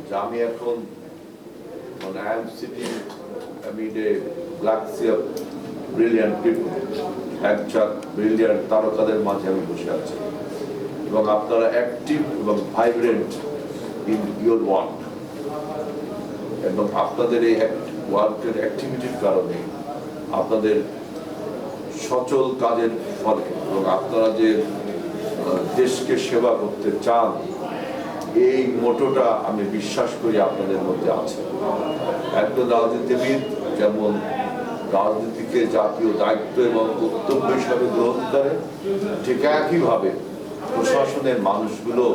যে আমি এখন মানে I am sitting amid a galaxy of brilliant people, একজন ব্রিলিয়ান্ট তারকাদের মাঝে আমি বসে আছি এবং আপনারা অ্যাক্টিভ এবং ভাইব্রেন্ট ইন ইউর ওয়ার্ক এবং আপনাদের এই ওয়ার্কের অ্যাক্টিভিটির কারণে আপনাদের সচল কাজের ফলে এবং আপনারা যে দেশকে সেবা করতে চান এই মোটোটা আমি বিশ্বাস করি আপনাদের মধ্যে আছে। একজন রাজনীতিবিদ যেমন রাজনীতিকে জাতীয় দায়িত্ব এবং কর্তব্য হিসাবে গ্রহণ করে, ঠিক একইভাবে প্রশাসনের মানুষগুলো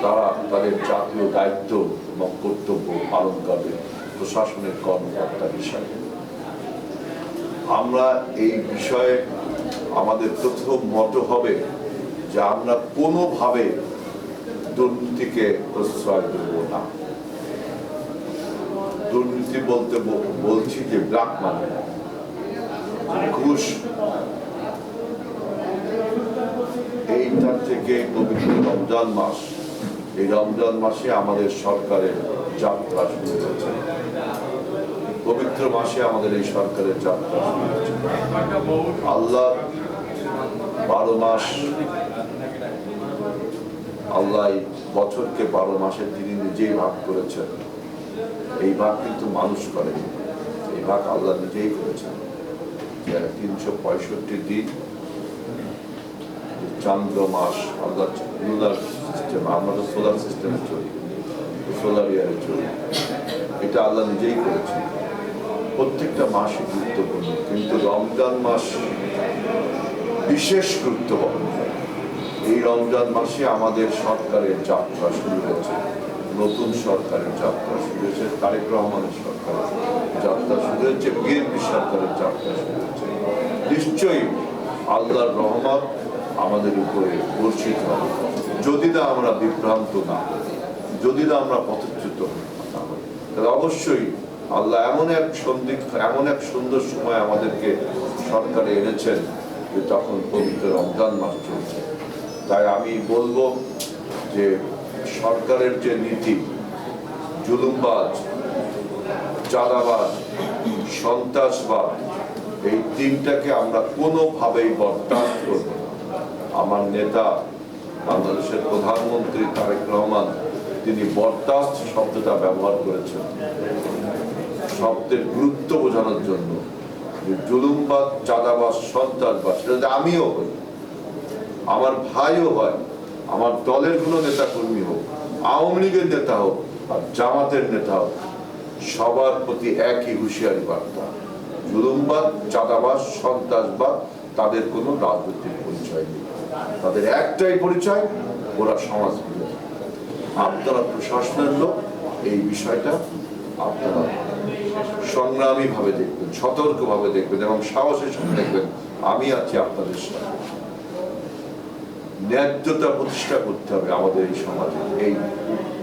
তারা তাদের জাতীয় দায়িত্ব এবং কর্তব্য পালন করবে প্রশাসনের কর্মকর্তা হিসাবে। আমরা এই বিষয়ে আমাদের প্রথম মত হবে যে আমরা কোনোভাবে দুর্নীতিকে প্রশ্রয় দেব না। দুর্নীতি বলতে বলছি যে ব্ল্যাক মানি, ঘুষ, এইটার থেকে পবিত্র রমজান মাস, এই রমজান মাসে আমাদের সরকারের যাত্রা শুরু হয়েছে। পবিত্র মাসে আমাদের এই সরকারের যাত্রা শুরু হয়েছে। আল্লাহ 12 মাস, আল্লাহ বছরকে 12 মাসে তিনি নিজেই ভাগ করেছেন। এই ভাগ কিন্তু মানুষ করে, এই ভাগ আল্লাহ নিজেই করেছেন। 365 দিন চন্দ্র মাস, আল্লাহ লুনার সিস্টেম, আমরা তো সোলার সিস্টেমে চলি, সোলার ইয়ারে চলি, এটা আল্লাহ নিজেই করেছেন। প্রত্যেকটা মাসই গুরুত্বপূর্ণ, কিন্তু রমজান মাস বিশেষ গুরুত্ব বহন করে। এই রমজান মাসে আমাদের সরকারের যাত্রা শুরু হয়েছে, নতুন সরকারের যাত্রা শুরু হয়েছে, তারেক রহমানের সরকারের যাত্রা শুরু হয়েছে, বিএনপি সরকারের যাত্রা শুরু হয়েছে। নিশ্চয়ই আল্লাহর রহমত আমাদের উপরে বর্ষিত হবে, যদি না আমরা বিভ্রান্ত না হই, যদি না আমরা পথচ্যুত না হই। তাহলে অবশ্যই আল্লাহ এমন এক সুন্দর সময় আমাদেরকে সরকারে এনেছেন যে তখন পবিত্র রমজান মাস চলছে। তাই আমি বলবো যে সরকারের যে নীতি, জুলুমবাজ, চাঁদাবাজ, সন্ত্রাসবাদ, এই তিনটাকে আমরা কোনোভাবেই বরদাস্ত করব না। আমার নেতা বাংলাদেশের প্রধানমন্ত্রী তারেক রহমান তিনি বরদাস্ত শব্দটা ব্যবহার করেছেন শব্দের গুরুত্ব বোঝানোর জন্য। জুলুমবাজ, চাঁদাবাজ, সন্ত্রাসবাদ, সেটা আমিও হই, আমার ভাইও হয়, আমার দলের কোনো নেতা কর্মী হোক, আওয়ামী লীগের নেতা হোক আর জামাতের নেতা হোক, সবার প্রতি একই হুঁশিয়ারি বার্তা। জুলুমবাদ, চাঁদাবাজ, সন্ত্রাসবাদ, তাদের কোনো রাজনৈতিক পরিচয় নেই, তাদের একটাই পরিচয়, ওরা সমাজ বিরোধী। আপনারা প্রশাসনের লোক, এই বিষয়টা আপনারা সংগ্রামী ভাবে দেখবেন, সতর্ক ভাবে দেখবেন এবং সাহসের সাথে দেখবেন আমি আছি আপনাদের সাথে। ন্যায্যতা প্রতিষ্ঠা করতে হবে আমাদের এই সমাজে, এই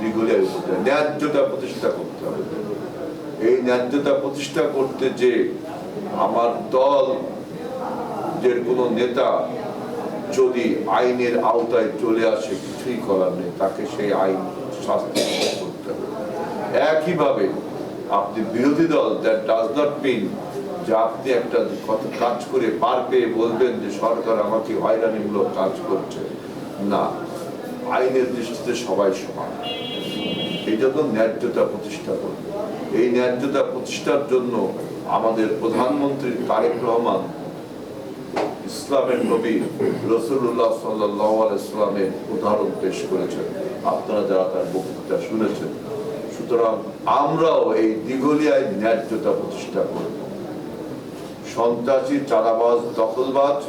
দিগুলিয়ার উপরে ন্যায্যতা প্রতিষ্ঠা করতে হবে। এই ন্যায্যতা প্রতিষ্ঠা করতে যে আমার দল যে কোনো নেতা যদি আইনের আওতায় চলে আসে, কিছুই করার নেই, তাকে সেই আইন শাস্তি করতে হবে। একইভাবে আপনি বিরোধী দল, দ্যাট ডাজ নট মিন যে আপনি একটা কাজ করে পার পেয়ে বলবেন যে সরকার আমাকে হয়রানিমূলক কাজ করছে, না, আইনের দৃষ্টিতে সবাই সমান। এই জন্য ন্যায্যতা প্রতিষ্ঠা করবে। এই ন্যায্যতা প্রতিষ্ঠার জন্য আমাদের প্রধানমন্ত্রী তারেক রহমান ইসলামের নবী রাসূলুল্লাহ সাল্লাল্লাহু আলাইহি ওয়াসাল্লামের উদাহরণ পেশ করেছেন, আপনারা যারা তার বক্তৃতা শুনেছেন। সুতরাং আমরাও এই দিঘলিয়ায় ন্যায্যতা প্রতিষ্ঠা করব। সন্ত্রাসী, চাঁদাবাজ, দখলবাজ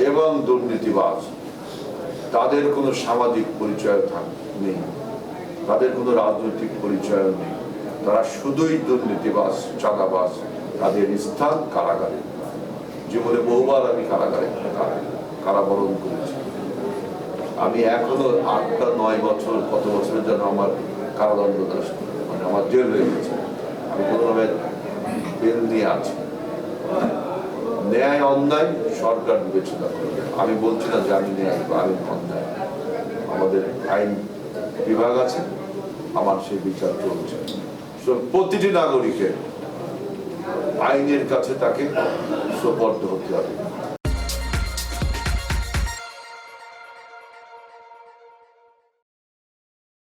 এবং দুর্নীতিবাজ, তাদের কোনো সামাজিক পরিচয় নেই, তাদের কোনো রাজনৈতিক পরিচয় নেই, তারা শুধুই দুর্নীতিবাজ, চাঁদাবাজ। তাদের স্থান কারাগারে। জীবনে বহুবার আমি কারাবরণ করেছি। আমি এখনো 8-9 বছর, কত বছরের জন্য আমার কারাদণ্ড, মানে আমার জেল হয়ে গেছে, আমি কোনোভাবে বেল নিয়ে আছি। ন্যায় অন্যায় সরকার বিবেচনা করবে। আমি বলছি না যে আমি ন্যায় বা আমি অন্যায়, আমাদের আইন বিভাগ আছে, আমার সেই বিচার চলছে। প্রতিটি নাগরিকের আইনের কাছে তাকে সোপর্দ হতে হবে।